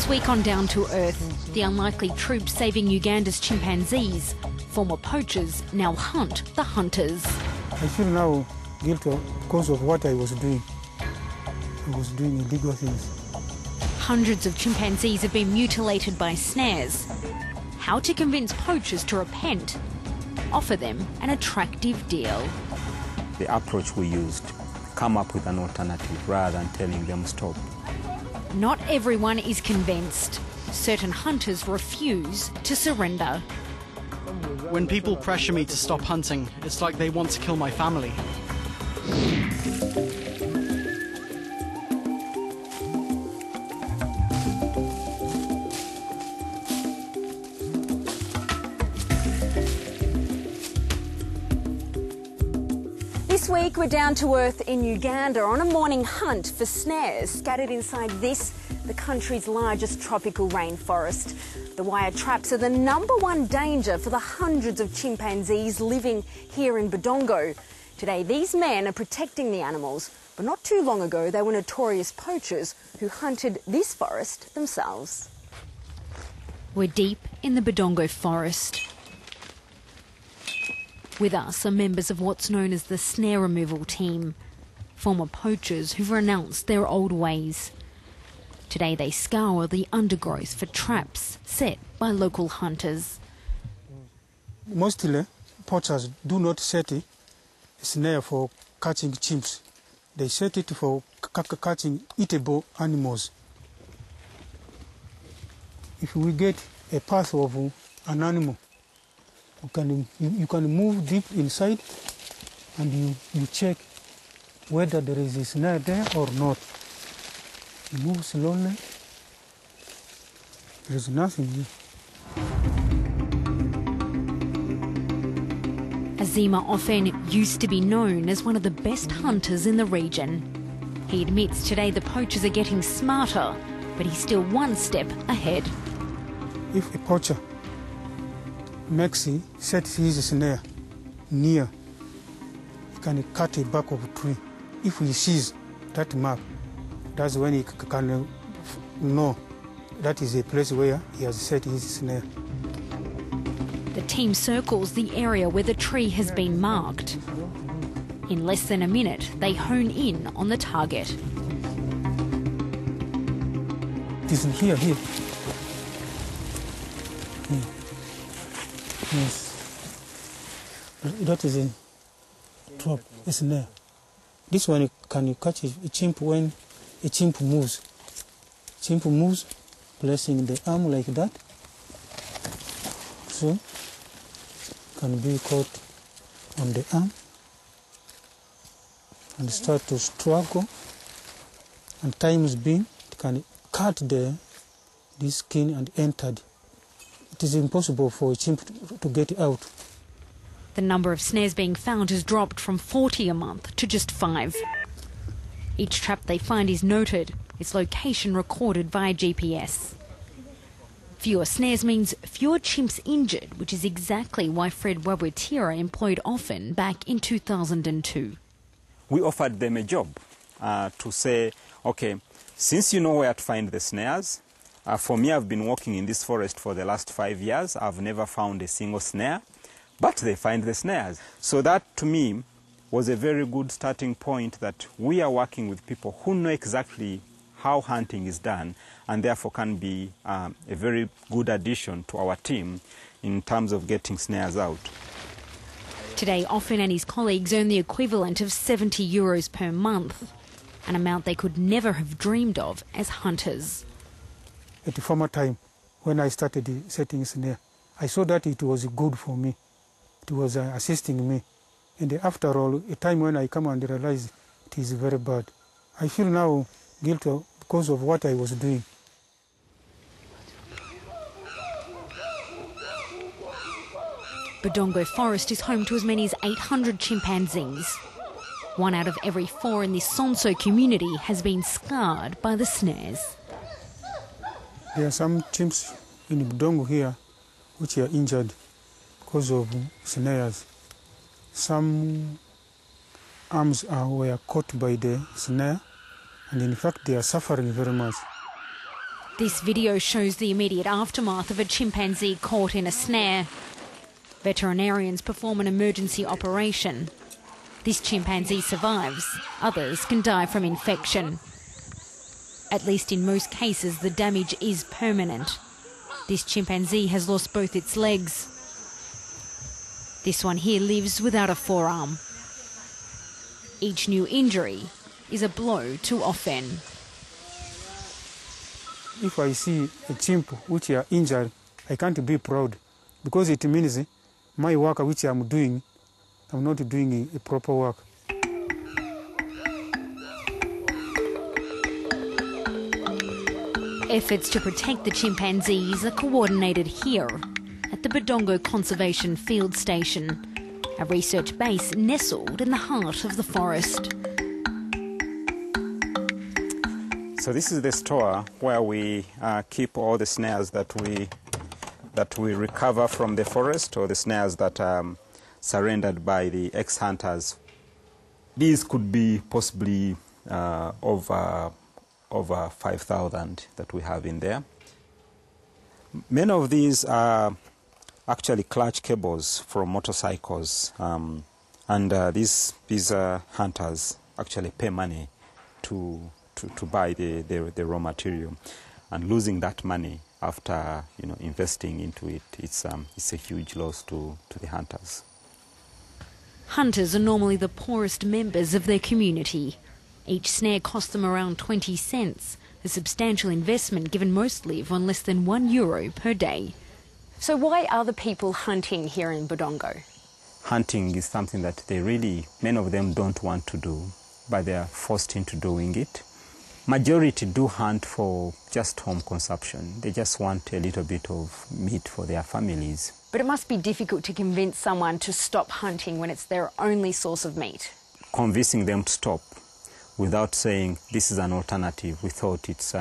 This week on Down to Earth, the unlikely troops saving Uganda's chimpanzees. Former poachers now hunt the hunters. I feel now guilty because of what I was doing. I was doing illegal things. Hundreds of chimpanzees have been mutilated by snares. How to convince poachers to repent? Offer them an attractive deal. The approach we used, come up with an alternative rather than telling them stop. Not everyone is convinced. Certain hunters refuse to surrender. When people pressure me to stop hunting, it's like they want to kill my family. This week we're down to earth in Uganda on a morning hunt for snares scattered inside this, the country's largest tropical rainforest. The wire traps are the #1 danger for the hundreds of chimpanzees living here in Budongo. Today these men are protecting the animals, but not too long ago they were notorious poachers who hunted this forest themselves. We're deep in the Budongo forest. With us are members of what's known as the snare removal team, former poachers who've renounced their old ways. Today they scour the undergrowth for traps set by local hunters. Mostly, poachers do not set a snare for catching chimps. They set it for catching eatable animals. If we get a path of an animal, you can move deep inside and you check whether there is a snare there or not. You move slowly. There is nothing here. Azima Ofen used to be known as one of the best hunters in the region. He admits today the poachers are getting smarter, but he's still one step ahead. If a poacher sets his snare near, he can cut the back of a tree. If he sees that mark, that's when he can know that is a place where he has set his snare. The team circles the area where the tree has been marked. In less than a minute, they hone in on the target. It is here. Yes. That is a trap, a snare. This one can you catch a chimp when a chimp moves. Chimp moves, placing the arm like that. So, can be caught on the arm and start to struggle. And times being, it can cut this skin and enter. It is impossible for a chimp to get out. The number of snares being found has dropped from 40 a month to just 5. Each trap they find is noted, its location recorded via GPS. Fewer snares means fewer chimps injured, which is exactly why Fred Wabwetira employed Ofen back in 2002. We offered them a job to say, okay, since you know where to find the snares, for me, I've been working in this forest for the last 5 years. I've never found a single snare, but they find the snares. So that, to me, was a very good starting point that we are working with people who know exactly how hunting is done and therefore can be a very good addition to our team in terms of getting snares out. Today, Ofen and his colleagues earn the equivalent of €70 per month, an amount they could never have dreamed of as hunters. At the former time, when I started setting snare, I saw that it was good for me. It was assisting me. And after all, a time when I come and realize it is very bad. I feel now guilty because of what I was doing. Budongo Forest is home to as many as 800 chimpanzees. 1 out of every 4 in this Sonso community has been scarred by the snares. There are some chimps in Budongo here which are injured because of snares. Some arms were caught by the snare, and in fact they are suffering very much. This video shows the immediate aftermath of a chimpanzee caught in a snare. Veterinarians perform an emergency operation. This chimpanzee survives. Others can die from infection. At least in most cases, the damage is permanent. This chimpanzee has lost both its legs. This one here lives without a forearm. Each new injury is a blow to Ofen. If I see a chimp which are injured, I can't be proud, because it means my work which I'm doing, I'm not doing a proper work. Efforts to protect the chimpanzees are coordinated here at the Budongo Conservation Field Station, a research base nestled in the heart of the forest. So this is the store where we keep all the snares that we recover from the forest, or the snares that are surrendered by the ex-hunters. These could be possibly over 5,000 that we have in there. Many of these are actually clutch cables from motorcycles, and these hunters actually pay money to buy the raw material, and losing that money after investing into it, it's a huge loss to the hunters. Hunters are normally the poorest members of their community. Each snare costs them around 20 cents, a substantial investment given most live on less than €1 per day. So why are the people hunting here in Budongo? Hunting is something that many of them don't want to do, but they are forced into doing it. Majority do hunt for just home consumption. They just want a little bit of meat for their families. But it must be difficult to convince someone to stop hunting when it's their only source of meat. Convincing them to stop without saying this is an alternative, we thought it's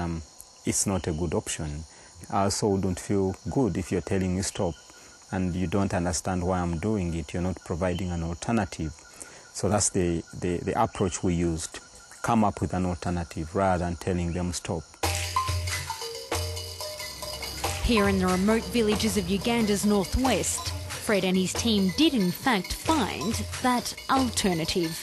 not a good option. I also wouldn't feel good if you're telling me stop and you don't understand why I'm doing it. You're not providing an alternative. So that's the approach we used. Come up with an alternative rather than telling them stop. Here in the remote villages of Uganda's northwest, Fred and his team did in fact find that alternative.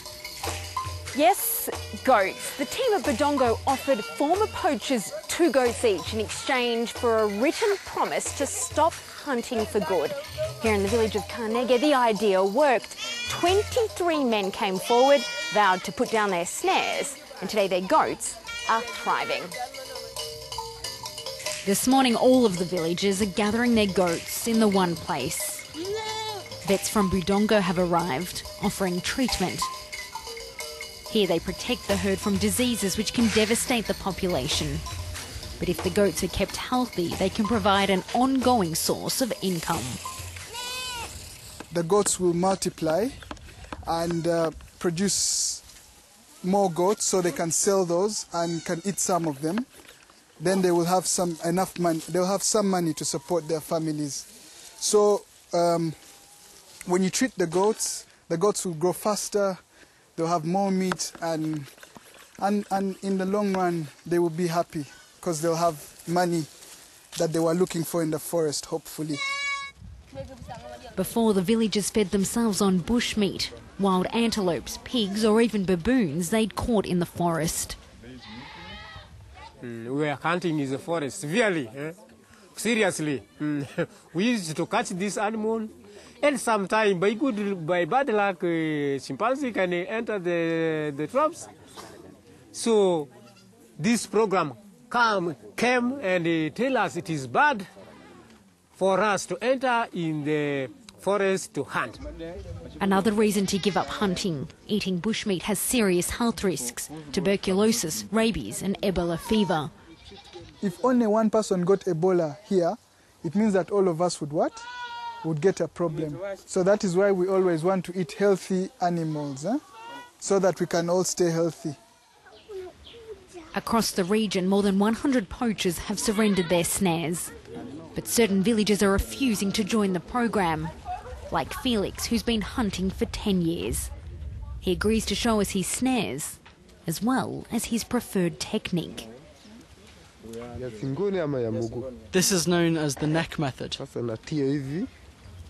Yes, goats. The team at Budongo offered former poachers 2 goats each in exchange for a written promise to stop hunting for good. Here in the village of Karnege, the idea worked. 23 men came forward, vowed to put down their snares, and today their goats are thriving. This morning, all of the villagers are gathering their goats in the one place. Vets from Budongo have arrived, offering treatment. Here they protect the herd from diseases which can devastate the population. But if the goats are kept healthy, they can provide an ongoing source of income. The goats will multiply and produce more goats, so they can sell those and can eat some of them. Then they will have enough money. They'll have some money to support their families. So when you treat the goats will grow faster. They'll have more meat, and in the long run they will be happy because they'll have money that they were looking for in the forest, hopefully. Before, the villagers fed themselves on bushmeat, wild antelopes, pigs or even baboons they'd caught in the forest. We were hunting in the forest severely, seriously. We used to catch this animal, and sometimes by bad luck, chimpanzee can enter the traps. So this program came and tell us it is bad for us to enter in the forest to hunt. Another reason to give up hunting: eating bushmeat has serious health risks: tuberculosis, rabies and Ebola fever. If only one person got Ebola here, it means that all of us would get a problem. So that is why we always want to eat healthy animals, so that we can all stay healthy. Across the region, more than 100 poachers have surrendered their snares. But certain villagers are refusing to join the program, like Felix, who's been hunting for 10 years. He agrees to show us his snares, as well as his preferred technique. This is known as the neck method.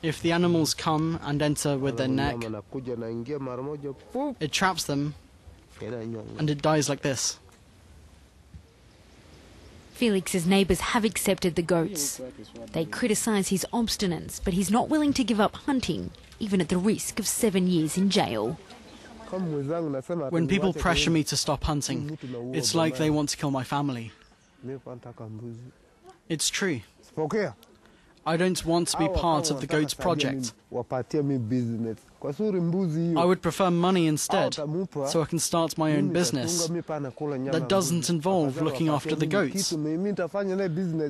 If the animals come and enter with their neck, it traps them and it dies like this. Felix's neighbours have accepted the goats. They criticise his obstinance, but he's not willing to give up hunting, even at the risk of 7 years in jail. When people pressure me to stop hunting, it's like they want to kill my family. It's true. I don't want to be part of the goats project. I would prefer money instead, so I can start my own business that doesn't involve looking after the goats.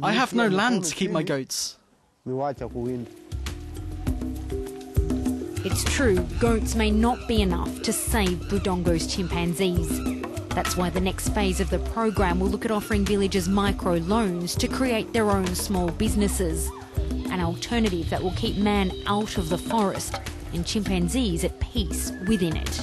I have no land to keep my goats. It's true, goats may not be enough to save Budongo's chimpanzees. That's why the next phase of the program will look at offering villagers micro-loans to create their own small businesses. An alternative that will keep man out of the forest and chimpanzees at peace within it.